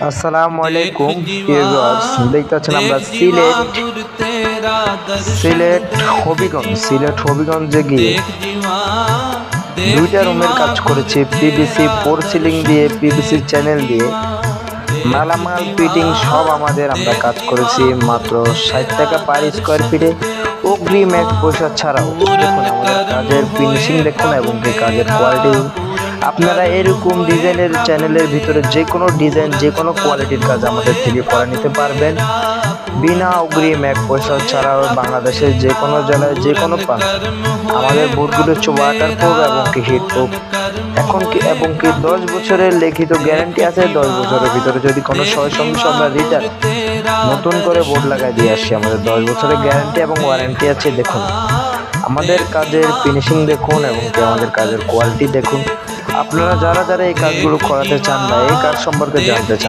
আসসালামু আলাইকুম ভিউয়ার্স, দেখতে পাচ্ছেন আমরা সিলেট হবিগঞ্জে গিয়ে দুইটা রুমের কাজ করেছি। পিভিসি ফোর সিলিং দিয়ে, পিভিসি চ্যানেল দিয়ে, মালামাল ফিটিং সব আমরা কাজ করেছি মাত্র 60 টাকা পার স্কোয়ার ফিটে, অগ্রিম এক পয়সা ছাড়াও। দেখুন আমাদের কাজের ফিনিশিং দেখুন এবং কাজের কোয়ালিটি। আপনারা এরকম ডিজাইনের চ্যানেলের ভিতরে যে কোনো ডিজাইন, যে কোনো কোয়ালিটির কাজ আমাদের থেকে করে নিতে পারবেন বিনা অগ্রিম এক পয়সা ছাড়াও। বাংলাদেশের যে কোনো জেলায়, যে কোনো প্রান্তে আমাদের বোর্ডগুলো হচ্ছে ওয়াটার প্রুফ এবং হিট প্রুফ। এবং কি 10 বছরের লিখিত গ্যারান্টি আছে। 10 বছরের ভিতরে যদি কোনো সমস্যা আমরা রিটার্ন নতুন করে বোর্ড লাগাই দিয়ে আসছি। আমাদের 10 বছরের গ্যারান্টি এবং ওয়ারেন্টি আছে। দেখুন আমাদের কাজের ফিনিশিং দেখুন এবং আমাদের কাজের কোয়ালিটি দেখুন। আপনারা যারা এই কাজগুলো করাতে চান বা এই কাজ সম্পর্কে জানতে চান,